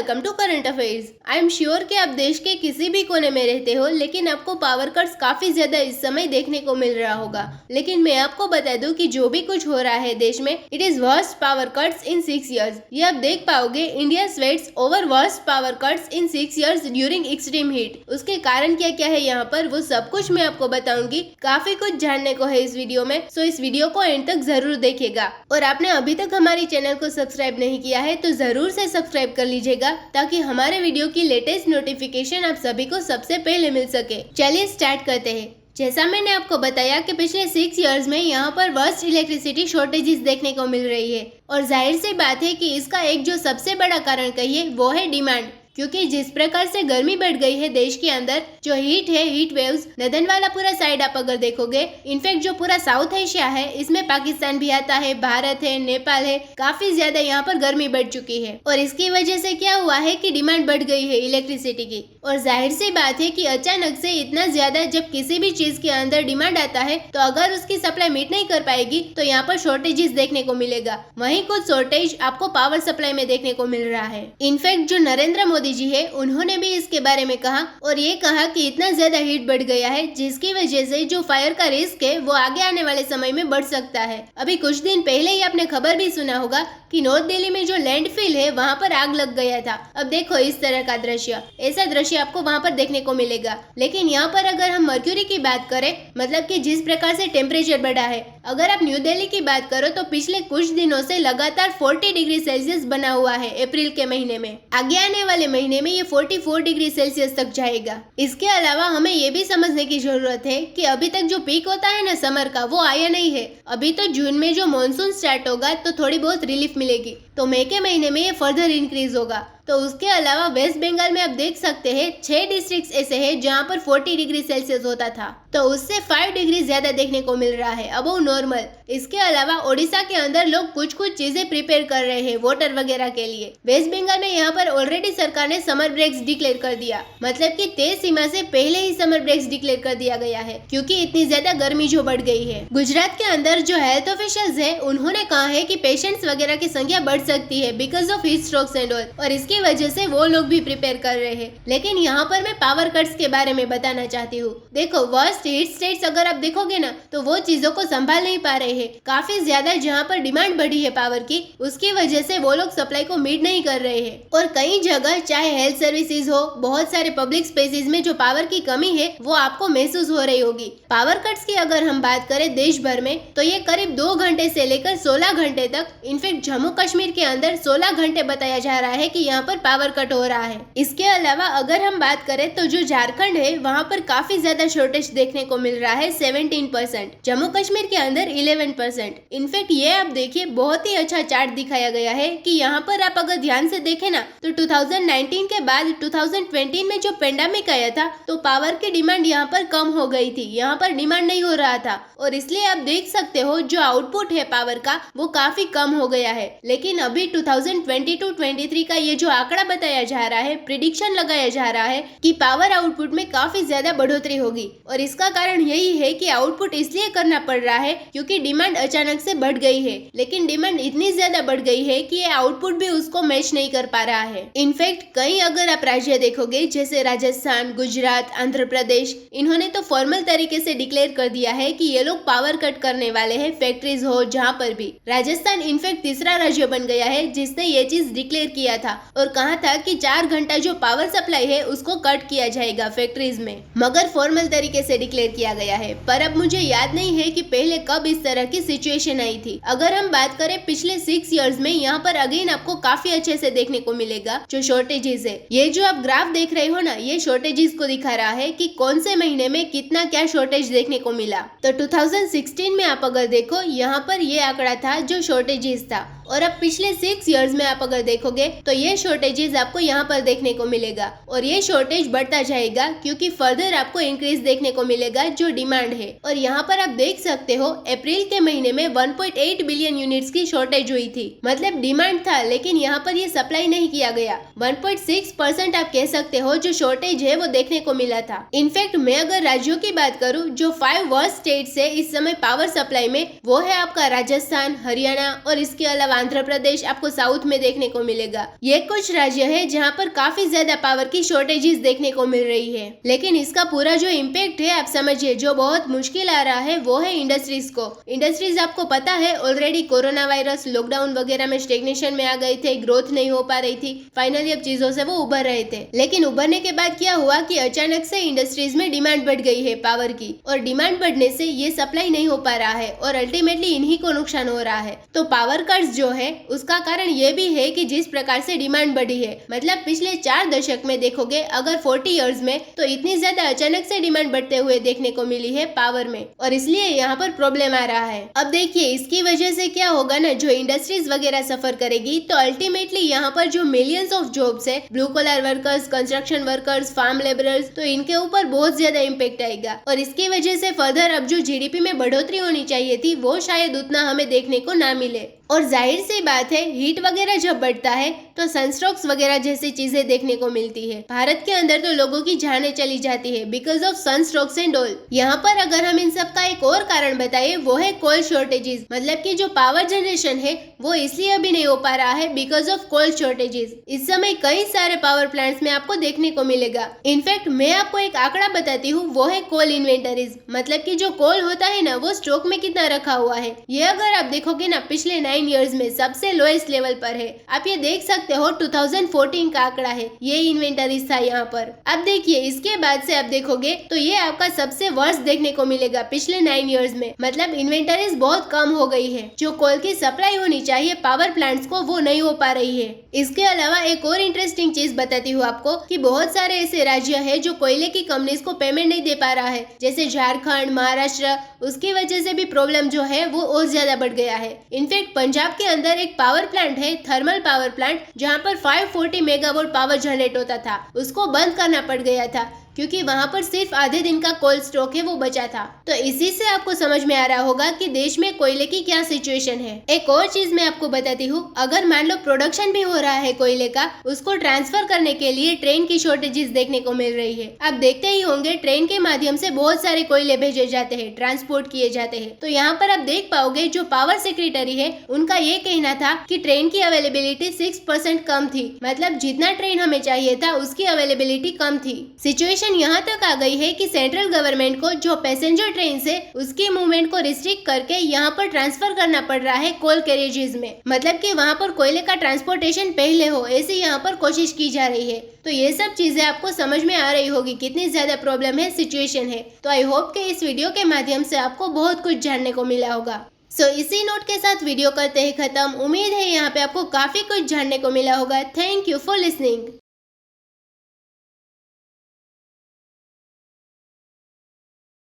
Welcome to current affairs. I am sure कि आप देश के किसी भी कोने में रहते हो, लेकिन आपको पावर कट्स काफी ज्यादा इस समय देखने को मिल रहा होगा। लेकिन मैं आपको बता दूं कि जो भी कुछ हो रहा है देश में, it is worst power cuts in 6 years। ये आप देख पाओगे, India sweats over worst power cuts in 6 years during extreme heat. उसके कारण क्या क्या है यहाँ पर, वो सब कुछ मैं आपको बताऊंगी। काफी कुछ जानने को है इस वीडियो में, सो इस वीडियो को एंड तक जरूर देखिएगा। और आपने अभी तक हमारे चैनल को सब्सक्राइब नहीं किया है तो जरूर से सब्सक्राइब कर लीजिएगा, ताकि हमारे वीडियो की लेटेस्ट नोटिफिकेशन आप सभी को सबसे पहले मिल सके। चलिए स्टार्ट करते हैं। जैसा मैंने आपको बताया कि पिछले 6 years में यहाँ पर वर्स्ट इलेक्ट्रिसिटी शॉर्टेजेस देखने को मिल रही है, और जाहिर सी बात है कि इसका एक जो सबसे बड़ा कारण कहिए वो है डिमांड। क्योंकि जिस प्रकार से गर्मी बढ़ गई है देश के अंदर, जो हीट है, हीट वेव्स, नदन वाला पूरा साइड आप अगर देखोगे, इनफैक्ट जो पूरा साउथ एशिया है, इसमें पाकिस्तान भी आता है, भारत है, नेपाल है, काफी ज्यादा यहाँ पर गर्मी बढ़ चुकी है। और इसकी वजह से क्या हुआ है कि डिमांड बढ़ गई है इलेक्ट्रिसिटी की। और जाहिर सी बात है कि अचानक से इतना ज्यादा जब किसी भी चीज के अंदर डिमांड आता है, तो अगर उसकी सप्लाई मीट नहीं कर पाएगी तो यहाँ पर शॉर्टेजेस देखने को मिलेगा। वहीं कुछ शॉर्टेज आपको पावर सप्लाई में देखने को मिल रहा है। इनफैक्ट जो नरेंद्र मोदी जी है, उन्होंने भी इसके बारे में कहा, और ये कहा कि इतना ज्यादा हीट बढ़ गया है जिसकी वजह से जो फायर का रिस्क है वो आगे आने वाले समय में बढ़ सकता है। अभी कुछ दिन पहले ही आपने खबर भी सुना होगा कि नॉर्थ दिल्ली में जो लैंडफिल है वहाँ पर आग लग गया था। अब देखो इस तरह का दृश्य, ऐसा दृश्य आपको वहाँ पर देखने को मिलेगा। लेकिन यहाँ पर अगर हम मर्क्यूरी की बात करें, मतलब कि जिस प्रकार से टेम्परेचर बढ़ा है, अगर आप न्यू दिल्ली की बात करो तो पिछले कुछ दिनों से लगातार 40 डिग्री सेल्सियस बना हुआ है अप्रैल के महीने में। आगे आने वाले महीने में ये 44 डिग्री सेल्सियस तक जाएगा। इसके अलावा हमें ये भी समझने की जरूरत है कि अभी तक जो पीक होता है ना समर का, वो आया नहीं है। अभी तो जून में जो मानसून स्टार्ट होगा तो थोड़ी बहुत रिलीफ मिलेगी, तो मई के महीने में ये फर्दर इंक्रीज होगा। तो उसके अलावा वेस्ट बंगाल में आप देख सकते हैं 6 डिस्ट्रिक्ट ऐसे हैं जहाँ पर 40 डिग्री सेल्सियस होता था, तो उससे 5 डिग्री ज्यादा देखने को मिल रहा है अबव नॉर्मल। इसके अलावा ओडिशा के अंदर लोग कुछ चीजें प्रिपेयर कर रहे हैं वाटर वगैरह के लिए। वेस्ट बंगाल में यहाँ पर ऑलरेडी सरकार ने समर ब्रेक्स डिक्लेयर कर दिया, मतलब कि तय सीमा से पहले ही समर ब्रेक्स डिक्लेयर कर दिया गया है, क्योंकि इतनी ज्यादा गर्मी जो बढ़ गई है। गुजरात के अंदर जो हेल्थ ऑफिशियल्स है, उन्होंने कहा है कि पेशेंट्स वगैरह की संख्या बढ़ सकती है because of heat strokes and all, और इसकी वजह से वो लोग भी प्रिपेयर कर रहे हैं। लेकिन यहाँ पर मैं पावर कट्स के बारे में बताना चाहती हूँ। देखो वर्स्ट हीट स्टेट्स अगर आप देखोगे ना, तो वो चीजों को संभाल नहीं पा रहे हैं। काफी ज्यादा जहाँ पर डिमांड बढ़ी है पावर की, उसकी वजह से वो लोग सप्लाई को मीट नहीं कर रहे हैं। और कई जगह चाहे हेल्थ सर्विसेज हो, बहुत सारे पब्लिक स्पेसेस में जो पावर की कमी है वो आपको महसूस हो रही होगी। पावर कट्स की अगर हम बात करें देश भर में, तो ये करीब 2 घंटे से लेकर 16 घंटे तक, इनफेक्ट जम्मू कश्मीर के अंदर 16 घंटे बताया जा रहा है कि यहाँ पर पावर कट हो रहा है। इसके अलावा अगर हम बात करें तो जो झारखंड है, वहाँ पर काफी ज्यादा शॉर्टेज देखने को मिल रहा है 17%, जम्मू कश्मीर के अंदर 11%। इनफैक्ट ये आप देखिए, बहुत ही अच्छा चार्ट दिखाया गया है कि यहाँ पर आप अगर ध्यान से देखें ना, तो 2019 के बाद 2020 में जो पेंडेमिक आया था, तो पावर की डिमांड यहाँ पर कम हो गई थी, यहाँ पर डिमांड नहीं हो रहा था, और इसलिए आप देख सकते हो जो आउटपुट है पावर का वो काफी कम हो गया है। लेकिन अभी 2022-23 का ये जो आंकड़ा बताया जा रहा है, प्रिडिक्शन लगाया जा रहा है कि पावर आउटपुट में काफी ज्यादा बढ़ोतरी होगी। और इसका कारण यही है कि आउटपुट इसलिए करना पड़ रहा है क्योंकि डिमांड अचानक से बढ़ गई है। लेकिन डिमांड इतनी ज्यादा बढ़ गई है कि ये आउटपुट भी उसको मैच नहीं कर पा रहा है। इनफैक्ट कई अगर आप राज्य देखोगे, जैसे राजस्थान, गुजरात, आंध्र प्रदेश, इन्होंने तो फॉर्मल तरीके से डिक्लेयर कर दिया है कि ये लोग पावर कट करने वाले हैं, फैक्ट्रीज हो जहाँ पर भी। राजस्थान इनफैक्ट तीसरा राज्य बन गया है जिसने ये चीज डिक्लेयर किया था और कहा था कि 4 घंटा जो पावर सप्लाई है उसको कट किया जाएगा फैक्ट्रीज में, मगर फॉर्मल तरीके से डिक्लेयर किया गया है। पर अब मुझे याद नहीं है कि पहले कब इस तरह की सिचुएशन आई थी। अगर हम बात करें पिछले 6 years में, यहाँ पर अगेन आपको काफी अच्छे से देखने को मिलेगा जो शॉर्टेजेस है। ये जो आप ग्राफ देख रहे हो ना, ये शॉर्टेजेस को दिखा रहा है कि कौन से महीने में कितना क्या शॉर्टेज देखने को मिला। तो 2016 में आप अगर देखो, यहाँ पर ये आंकड़ा था जो शॉर्टेजेस था, और अब पिछले 6 years में आप अगर देखोगे तो ये शॉर्टेजेस आपको यहाँ पर देखने को मिलेगा, और ये शॉर्टेज बढ़ता जाएगा क्योंकि फर्दर आपको इंक्रीज देखने को मिलेगा जो डिमांड है। और यहाँ पर आप देख सकते हो अप्रैल के महीने में 1.8 बिलियन यूनिट्स की शॉर्टेज हुई थी, मतलब डिमांड था लेकिन यहाँ पर ये सप्लाई नहीं किया गया। 1.6% आप कह सकते हो जो शॉर्टेज है वो देखने को मिला था। इनफैक्ट मैं अगर राज्यों की बात करूँ, जो 5 वर्स्ट स्टेट्स है इस समय पावर सप्लाई में, वो है आपका राजस्थान, हरियाणा और इसके अलावा आंध्र प्रदेश आपको साउथ में देखने को मिलेगा। ये कुछ राज्य है जहाँ पर काफी ज्यादा पावर की शॉर्टेजेस देखने को मिल रही है, लेकिन इसका पूरा जो इम्पैक्ट है आप समझिए, जो बहुत मुश्किल आ रहा है वो है इंडस्ट्रीज को। इंडस्ट्रीज आपको पता है ऑलरेडी कोरोना वायरस लॉकडाउन वगैरह में स्टेग्नेशन में आ गए थे, ग्रोथ नहीं हो पा रही थी, फाइनली अब चीजों से वो उभर रहे थे। लेकिन उभरने के बाद क्या हुआ कि अचानक से इंडस्ट्रीज में डिमांड बढ़ गई है पावर की, और डिमांड बढ़ने से ये सप्लाई नहीं हो पा रहा है और अल्टीमेटली इन्हीं को नुकसान हो रहा है। तो पावर कट्स जो है उसका कारण ये भी है कि जिस प्रकार से डिमांड बढ़ी है, मतलब पिछले 4 दशक में देखोगे अगर 40 इयर्स में, तो इतनी ज्यादा अचानक से डिमांड बढ़ते हुए देखने को मिली है पावर में, और इसलिए यहाँ पर प्रॉब्लम आ रहा है। अब देखिए इसकी वजह से क्या होगा ना, जो इंडस्ट्रीज वगैरह सफर करेगी, तो अल्टीमेटली यहाँ पर जो मिलियंस ऑफ जॉब्स है, blue collar workers, construction workers, farm labourers, तो इनके ऊपर बहुत ज्यादा इम्पेक्ट आएगा, और इसकी वजह से फर्दर अब जो जीडीपी में बढ़ोतरी होनी चाहिए थी वो शायद उतना हमें देखने को ना मिले। और जाहिर सी बात है हीट वगैरह जब बढ़ता है तो सनस्ट्रोक्स वगैरह जैसी चीजें देखने को मिलती है। भारत के अंदर तो लोगों की जानें चली जाती है बिकॉज ऑफ सनस्ट्रोक्स एंड ऑल। यहाँ पर अगर हम इन सब का एक और कारण बताएं वो है कोल शॉर्टेजेस, मतलब कि जो पावर जनरेशन है वो इसलिए अभी नहीं हो पा रहा है बिकॉज ऑफ कोल शॉर्टेजेस। इस समय कई सारे पावर प्लांट्स में आपको देखने को मिलेगा। इनफैक्ट मैं आपको एक आंकड़ा बताती हूँ, वो है कोल इन्वेंटरीज, मतलब कि जो कोल होता है ना वो स्टॉक में कितना रखा हुआ है। ये अगर आप देखोगे ना पिछले 9 इयर्स में सबसे लोएस्ट लेवल पर है। आप ये देख सकते हो 2014 का आंकड़ा है, ये इन्वेंटरीज था यहाँ पर। अब देखिए इसके बाद से आप देखोगे तो ये आपका सबसे वर्स्ट देखने को मिलेगा पिछले 9 इयर्स में, मतलब इन्वेंटरीज बहुत कम हो गई है। जो कोल की सप्लाई होनी चाहिए पावर प्लांट्स को वो नहीं हो पा रही है। इसके अलावा एक और इंटरेस्टिंग चीज बताती हूँ आपको कि बहुत सारे ऐसे राज्य है जो कोयले की कंपनीज को पेमेंट नहीं दे पा रहा है, जैसे झारखंड, महाराष्ट्र। उसकी वजह से भी प्रॉब्लम जो है वो और ज्यादा बढ़ गया है। इनफैक्ट पंजाब के अंदर एक पावर प्लांट है, थर्मल पावर प्लांट, जहां पर 540 मेगावाट पावर जनरेट होता था, उसको बंद करना पड़ गया था क्योंकि वहां पर सिर्फ आधे दिन का कोल स्टॉक है वो बचा था। तो इसी से आपको समझ में आ रहा होगा कि देश में कोयले की क्या सिचुएशन है। एक और चीज मैं आपको बताती हूँ, अगर मान लो प्रोडक्शन भी हो रहा है कोयले का, उसको ट्रांसफर करने के लिए ट्रेन की शॉर्टेजेस देखने को मिल रही है। आप देखते ही होंगे ट्रेन के माध्यम से बहुत सारे कोयले भेजे जाते हैं, ट्रांसपोर्ट किए जाते हैं। तो यहाँ पर आप देख पाओगे जो पावर सेक्रेटरी है उनका ये कहना था कि ट्रेन की अवेलेबिलिटी 6% कम थी, मतलब जितना ट्रेन हमें चाहिए था उसकी अवेलेबिलिटी कम थी। सिचुएशन यहाँ तक आ गई है कि सेंट्रल गवर्नमेंट को जो पैसेंजर ट्रेन से उसकी मूवमेंट को रिस्ट्रिक्ट करके यहाँ पर ट्रांसफर करना पड़ रहा है कोल कैरेजेस में, मतलब कि वहाँ पर कोयले का ट्रांसपोर्टेशन पहले हो, ऐसे यहाँ पर कोशिश की जा रही है। तो ये सब चीजें आपको समझ में आ रही होगी कितनी ज्यादा प्रॉब्लम है, सिचुएशन है। तो आई होप कि इस वीडियो के माध्यम से आपको बहुत कुछ जानने को मिला होगा। इसी नोट के साथ वीडियो करते हैं खत्म। उम्मीद है यहाँ पे आपको काफी कुछ जानने को मिला होगा। Thank you for listening.